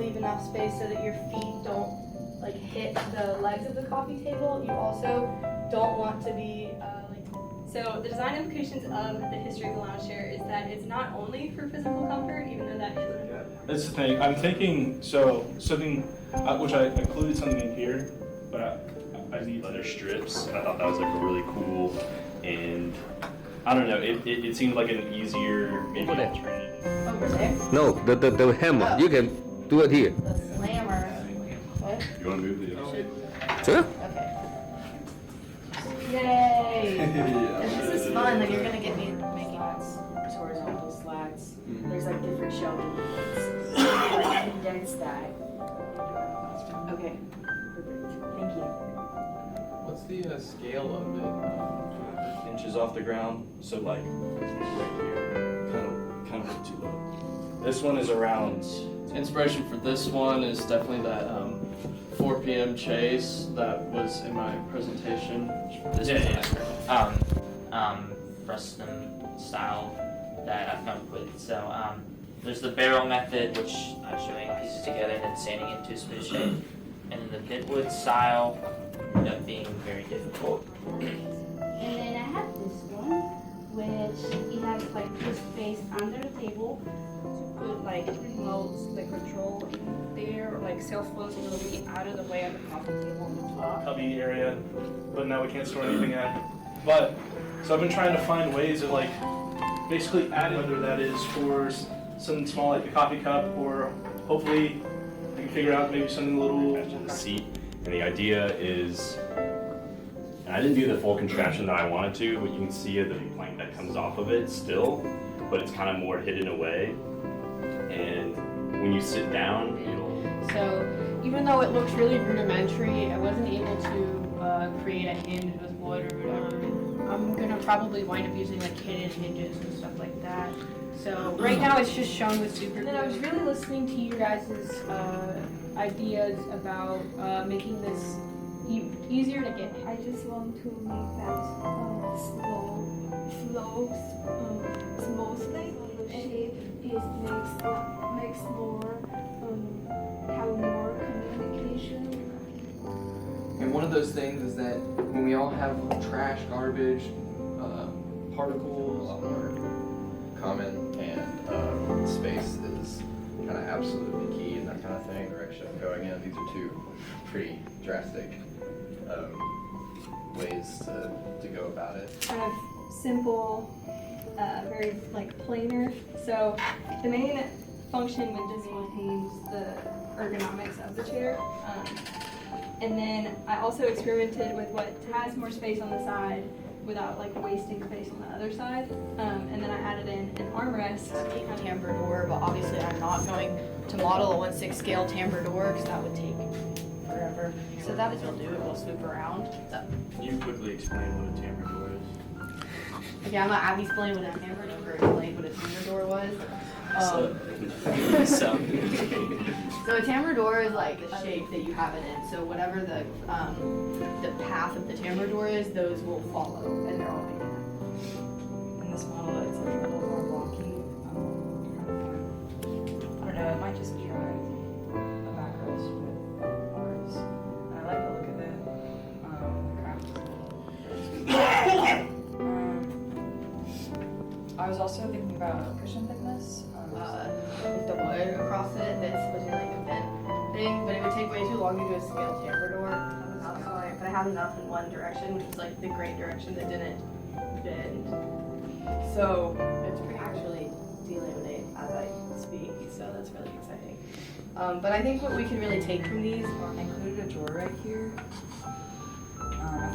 leave enough space so that your feet don't like hit the legs of the coffee table. You also don't want to be So the design implications of the history of the lounge chair is that it's not only for physical comfort, even though that is. That's the thing. I'm thinking something which I included something in here, but I need leather strips. And I thought that was like a really cool, and I don't know. It seemed like an easier maybe alternative. Over there. No, the hammer. Oh. You can do it here. The slammer. What? You want to move the Sure. Okay. Yay! This is fun. Like you're gonna get me making horizontal slats. There's like different shelving needs. Like condense that. Okay. Perfect. Thank you. What's the scale of it? Inches off the ground, so like right here, kind of too low. This one is around. Inspiration for this one is definitely that 4 p.m. chase that was in my presentation. This Rustum style that I've come up with. So there's the barrel method, which I'm showing pieces together and then sanding into a smooth shape. And then the Pitwood style ended up being very difficult. And then I have this one, which it has like this space under the table to put like remotes, the control in there, or like self-closing will be out of the way of the coffee table on the top. Cubby area, but now we can't store anything at. But so I've been trying to find ways of like basically adding, whether that is for something small like the coffee cup, or hopefully I can figure out maybe something little. the seat, and the idea is, and I didn't do the full contraption that I wanted to, but you can see the plank that comes off of it still, but it's kind of more hidden away. And when you sit down, it'll. So even though it looks really rudimentary, I wasn't able to create a hinge with wood or whatever. I'm gonna probably wind up using like hidden hinges and stuff like that. So right now it's just shown with super. And then I was really listening to you guys' ideas about making this easier to get in. I just want to make that flows smoothly. The shape is makes more have more communication. And one of those things is that when we all have trash, garbage, particles, a lot more common, and space is kind of absolutely key in that kind of thing. Direction I'm going in. These are two pretty drastic ways to go about it. Kind of simple, very like planar. So the main function with this one aims the ergonomics of the chair. And then I also experimented with what has more space on the side without like wasting space on the other side. And then I added in an armrest. Timbre door, but obviously I'm not going to model a 1/6 scale timbre door because that would take forever. So that is what we'll do. We'll swoop around. So, Can you quickly explain what a tamper door is? okay, I'm not Abby explain what a timbre door explained what a timbre door was. So a timbre door is like the shape that you have it in. So whatever the path of the timbre door is, those will follow, and they're all big. In this model, it's like a little more blocky. I don't know, it might just be a backrest with ours. And I like the look of it. The craft is I was also thinking about cushion thickness. With the wood across it, that's supposed to be like a vent thing, but it would take way too long to do a scale timbre door. But I have enough in one direction, which is like the great direction that didn't bend. So it's actually delaminate as I speak, so that's really exciting. But I think what we can really take from these I included a drawer right here. I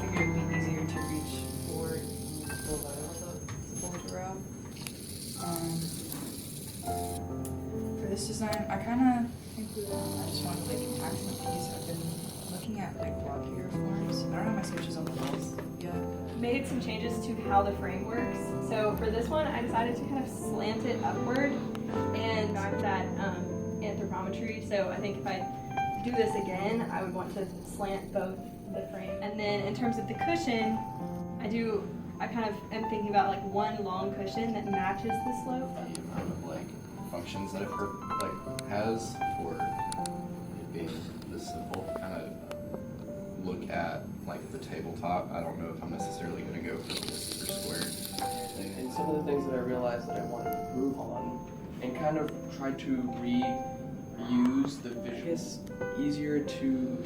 figured it'd be easier to reach forward and pull the board around. For this design, I just wanted to like accent piece. I've been looking at like blockier forms. I don't have my switches on the list yet. Made some changes to how the frame works. So for this one, I decided to kind of slant it upward and back that anthropometry. So I think if I do this again, I would want to slant both the frame. And then in terms of the cushion, I kind of am thinking about like one long cushion that matches the slope. The amount of like functions that it has for tabletop. I don't know if I'm necessarily gonna go for this super square. And some of the things that I realized that I wanted to improve on and kind of try to reuse the visual. It's easier to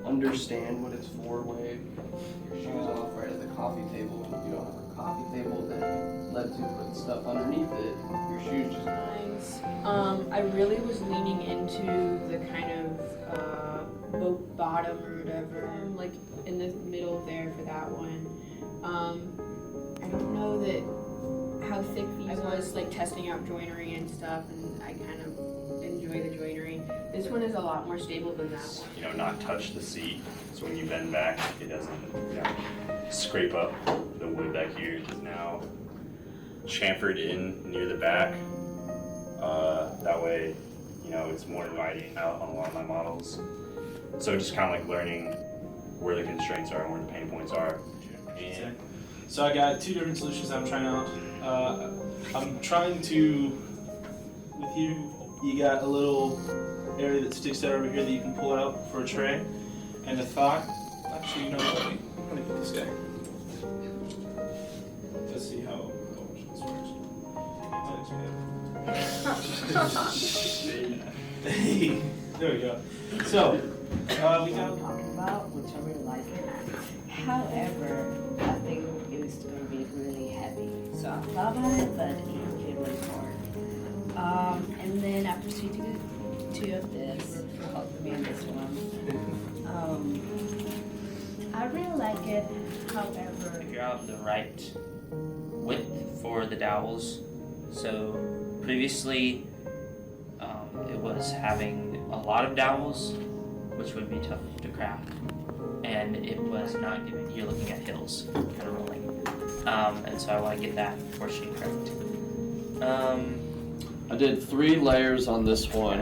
understand what it's for when your shoes off right at the coffee table. And if you don't have a coffee table that lets you put stuff underneath it, your shoes just I really was leaning into the kind of boat bottom or whatever, like in the middle there for that one. I don't know that how thick these I was like testing out joinery and stuff, and I kind of enjoy the joinery. This one is a lot more stable than that one. You know, not touch the seat, so when you bend back, it doesn't, you know, scrape up the wood back here. It's now chamfered in near the back. That way, you know, it's more inviting out on a lot of my models. So just kind of like learning where the constraints are and where the pain points are. And So I got two different solutions I'm trying out. I'm trying to, with you got a little area that sticks out over here that you can pull out for a tray. And the thought, actually, you know what, let me get this guy. Let's see how this works. Hey, there we go. So, we got talking about, which I really like it. However, I think it was going to be really heavy. So I thought about it, but it was hard. And then I proceeded to do this, help me on this one. I really like it, however. Figure out the right width for the dowels. So previously, it was having a lot of dowels, which would be tough to craft, and it was not giving. You're looking at hills, kind of rolling, and so I want to get that portion correct. I did 3 layers on this one,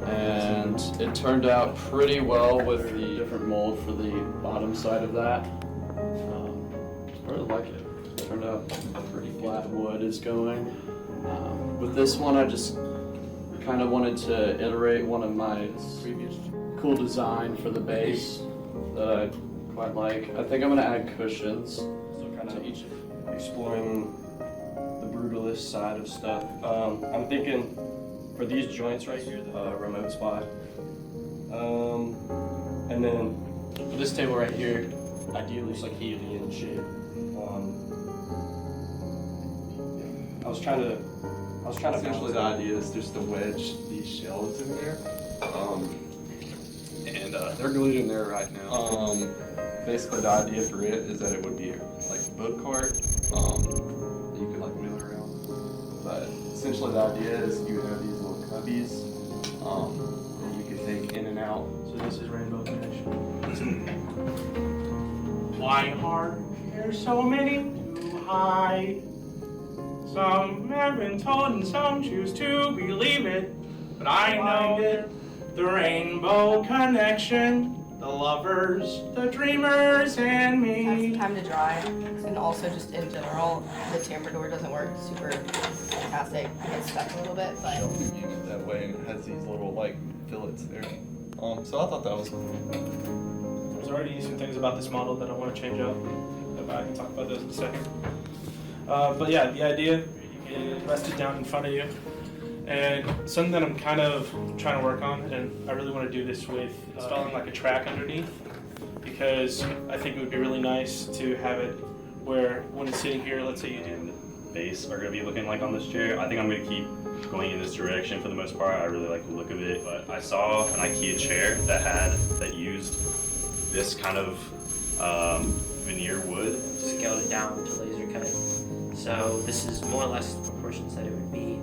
and it turned out pretty well with the different mold for the bottom side of that. I really like it. It turned out pretty flat. Wood is going. With this one, I just kind of wanted to iterate one of my previous cool design for the base that I quite like. I think I'm going to add cushions, so kind of each exploring the brutalist side of stuff. I'm thinking for these joints right here, the remote spot. And then for this table right here, ideally it's like alien shape. I was trying to Essentially, the idea is just to wedge these shelves in there. And they're glued in there right now. Basically, the idea for it is that it would be like a boat cart that you could like wheel around. But essentially, the idea is you have these little cubbies that you could take in and out. So this is Rainbow Connection. Why are there so many to hide? Some have been told and some choose to believe it, but I know it. The Rainbow Connection, the lovers, the dreamers, and Have some me. time to dry, and also just in general, the tamper door doesn't work super fantastic. It gets stuck a little bit, but Shelf is used that way, and it has these little like fillets there. So I thought that was cool. There's already some things about this model that I want to change up, but I can talk about those in a second. But yeah, the idea, you get it rested down in front of you, and something that I'm kind of trying to work on, and I really want to do this with installing like a track underneath, because I think it would be really nice to have it where when it's sitting here, let's say you do. base are going to be looking like on this chair. I think I'm going to keep going in this direction for the most part. I really like the look of it, but I saw an IKEA chair that used this kind of veneer wood. Scaled it down to laser cut it. So this is more or less the proportions that it would be.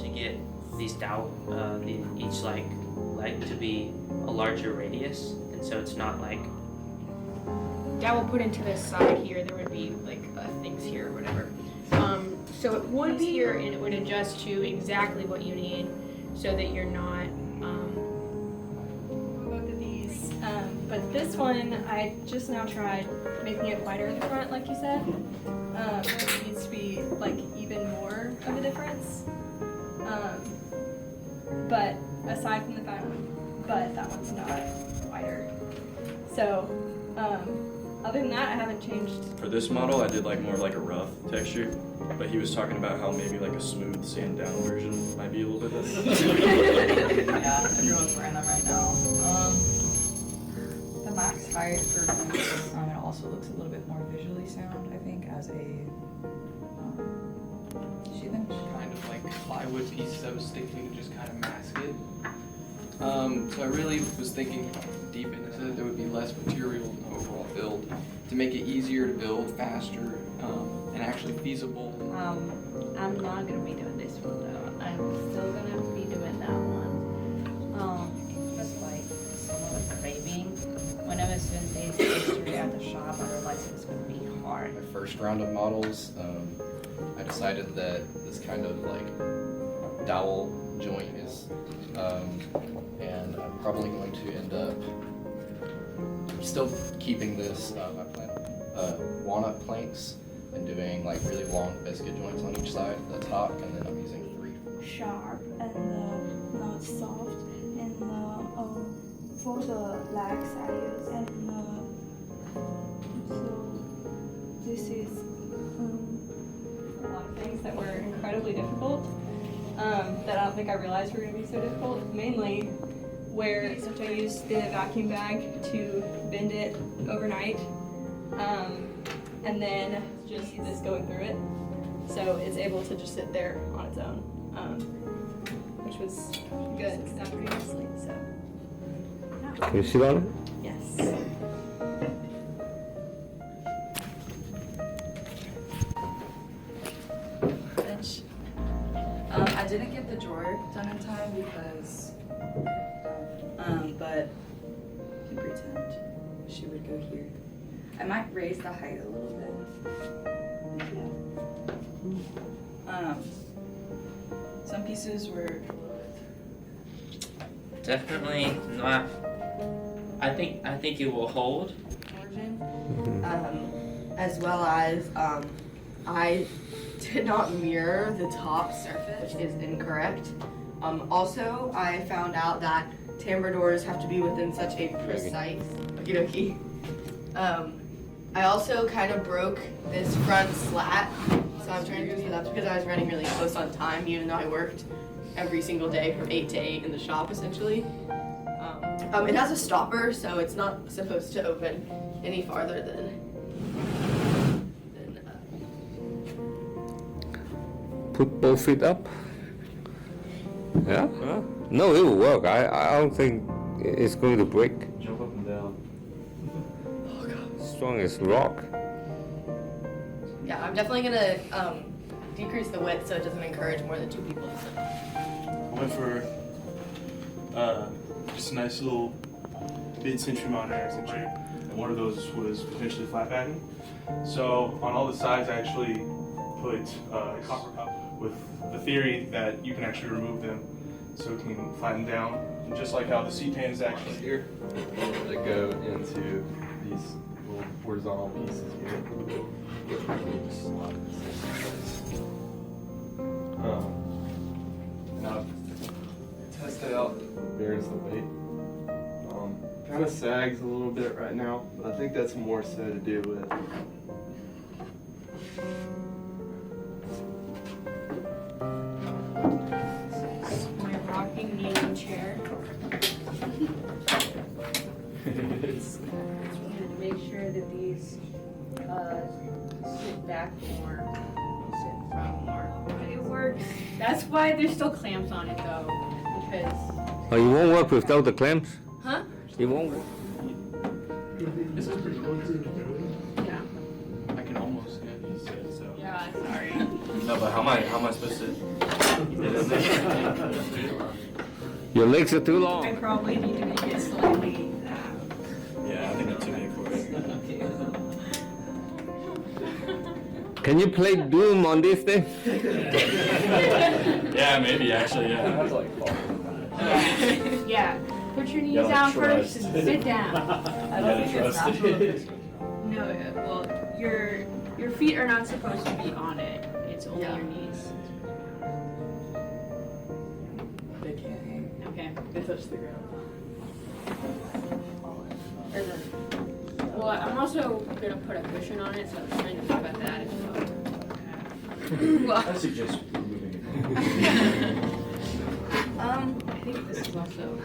To get these each like leg to be a larger radius, and so it's not like Dowel put into this side here, there would be like things here or whatever. So it would be here and it would adjust to exactly what you need so that you're not. Both of these, but this one I just now tried making it wider in the front, like you said. It needs to be like even more of a difference. But aside from the fact, but that one's not wider. So, other than that, I haven't changed. For this model, I did like more of like a rough texture, but he was talking about how maybe like a smooth sand down version might be a little bit better. Yeah, everyone's wearing them right now. The max height for boots, it also looks a little bit more visually sound, I think, as a sheathing. Kind of like plywood pieces I was thinking to just kind of mask it. So I really was thinking deep into it, there would be less material in the overall build to make it easier to build, faster, and actually feasible. I'm not gonna be doing this one though. I'm still gonna be doing that one. Just like someone was raving when I was doing this history at the shop, I realized it was gonna be hard. My first round of models, I decided that this kind of like dowel joint is, and I'm probably going to end up still keeping this, I plan walnut planks and doing like really long biscuit joints on each side, the top, and then I'm using 3. Sharp and not soft, and for the legs I use, and so this is A lot of things that were incredibly difficult that I don't think I realized were going to be so difficult. Mainly where I used the vacuum bag to bend it overnight, and then just this going through it, so it's able to just sit there on its own, which was good because not previously. So Can you sit on it? yes. Bench. I didn't get the drawer done in time because, but you pretend she would go here. I might raise the height a little bit. Some pieces were. Definitely not. I think it will hold. As well as I did not mirror the top surface, which is incorrect. Also, I found out that timbre doors have to be within such a precise. Okie dokie. I also kind of broke this front slat, so I'm trying to do that because I was running really close on time, even though I worked every single day from 8 to 8 in the shop essentially. It has a stopper, so it's not supposed to open any farther than Put both feet up. Yeah? No, it will work. I don't think it's going to break. Jump up and down. Strong as rock. Yeah, I'm definitely gonna decrease the width so it doesn't encourage more than 2 people to sit. I went for just a nice little mid-century modern era century, and one of those was potentially flat backing. So on all the sides, I actually put copper cup with the theory that you can actually remove them so it can flatten down, and just like how the seat pan is actually here. That go into these little horizontal pieces here. And I've tested out bears the weight. Kind of sags a little bit right now, but I think that's more so to do with My rocking kneeling chair. it's To make sure that these sit back more, sit front more. But it works. That's why there's still clamps on it though, because. Oh, you won't work without the clamps? Huh? You won't work. This is pretty close to Yeah. I can almost use it, so. Yeah. Sorry. No, but how am I supposed to? Your legs are too I long. probably need to make it slightly. Yeah, I think I'm too big for it. Can you play Doom on this thing? Yeah, maybe actually. Yeah. Yeah. Put your knees gotta down trust. first and sit down. I don't think it's natural. No, well, your feet are not supposed to be on it. It's only Yeah. your knees. They can't hang. Okay. They touch the ground. Or the, well, I'm also gonna put a cushion on it, so I was trying to think about that as well. Well, I suggest removing it. I think this is also.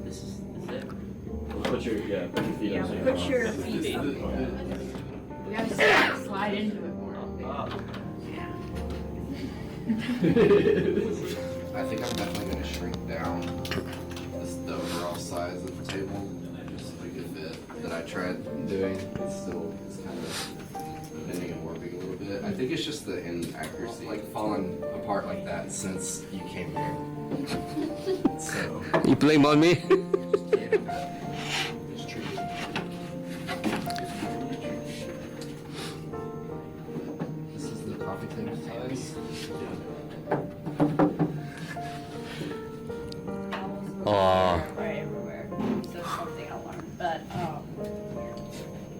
This is it. Put your, yeah, put your feet Yeah, on. put your feet up. We have to slide into it more. I think I'm definitely gonna shrink down the overall size of the table, just like a bit that I tried doing. It's kind of bending and warping a little bit. I think it's just the inaccuracy, like falling apart like that since you came here. So You blame on me? just treat it. This is the coffee table size. Right everywhere. So something I learned. But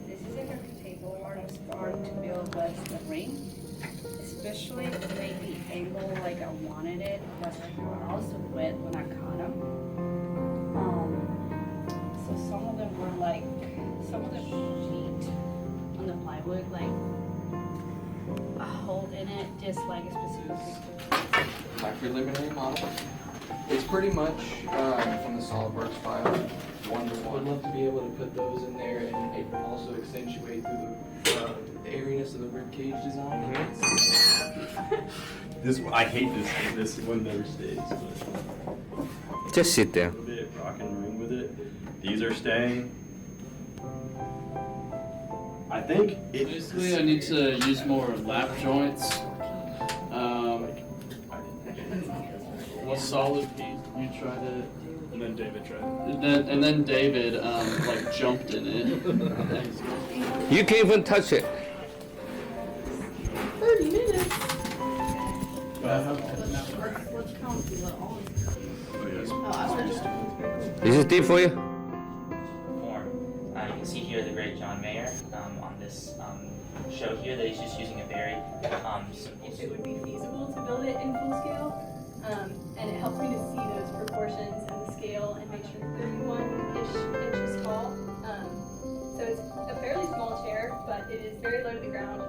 this is a perfect table where I started to build was the ring. Especially to make the angle like I wanted it, but they were also wet when I cut them. So some of them were like, some of the sheet on the plywood, like a hole in it, just like a specific. My preliminary model. It's pretty much from the SolidWorks file, 1 to 1. I'd love to be able to put those in there and it also accentuate through the airiness of the ribcage design. This, I hate this one never stays. But Just sit there. a little bit rock and ring with it. These are staying. I think it Basically, I need to use more lap joints. What solid piece? You tried it. And then David tried it. And then David like jumped in it. You can't even touch it. 30 minutes. Let's count below. Is it deep for you? Form. You can see here the great John Mayer on this show here that he's just using a very simple. If it would be feasible to build it in full scale. And it helps me to see those proportions and the scale and make sure 31-ish inches tall. So it's a fairly small chair, but it is very low to the ground,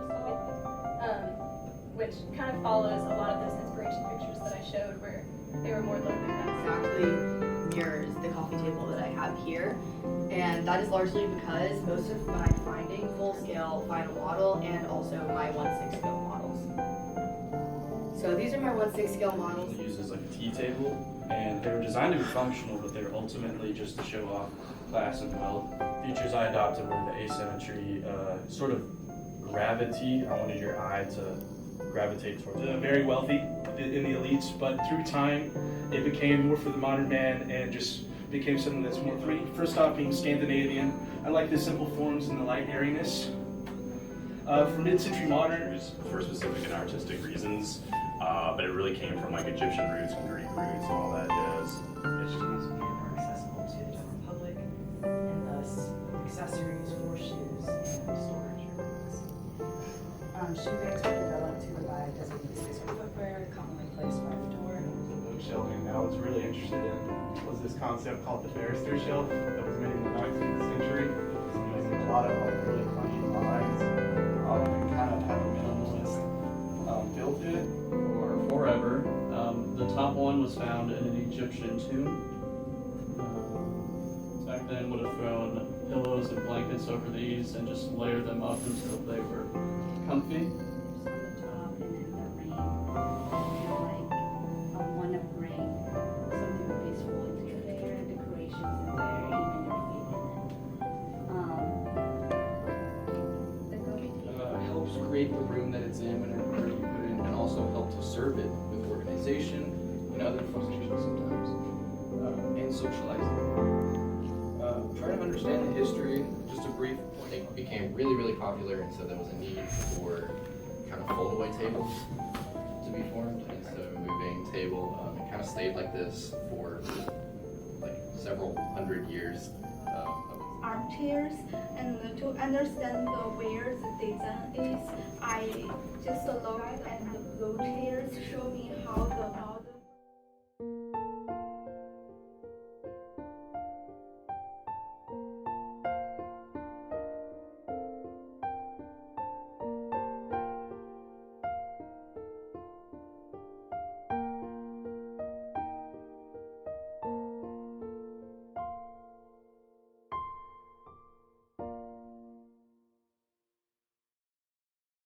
which kind of follows a lot of those inspiration pictures that I showed where they were more low to the ground. Exactly mirrors the coffee table that I have here. And that is largely because most of my finding full scale final model and also my 1/6 scale models. So these are my 1/6 scale models. Used as like a tea table, and they were designed to be functional, but they were ultimately just to show off class and wealth. Features I adopted were the asymmetry, sort of gravity. I wanted your eye to gravitate towards it. Very wealthy in the elites, but through time, it became more for the modern man and just became something that's more for me. First off, being Scandinavian, I like the simple forms and the light airiness. For mid-century modern, for specific and artistic reasons, but it really came from like Egyptian roots and Greek roots and all that jazz. It's just More accessible to the general public, and thus accessories for shoes and storage areas. Shoe bags were developed to provide designated space for footwear, commonly placed by the door. shelving that I was really interested in was this concept called the barrister shelf that was made in the 19th century. Using a lot of like really funky lines and kind of have a minimalist feel to it. Or forever. The top one was found in an Egyptian tomb. Back then would have thrown pillows and blankets over these and just layered them up until they were comfy. On the top and then the ring, like one of ring, something peaceful into there, decorations in there, even your feet in it. Helps create the room that it's in whenever you put it in, and also help to serve it with organization and other functions sometimes, and socializing. Trying to understand the history, just a brief point. It became really, really popular, and so there was a need for kind of fold-away tables to be formed, and so moving table, it kind of stayed like this for like several hundred years. Armchairs, and to understand where the design is, I just looked at the blue chairs, show me how the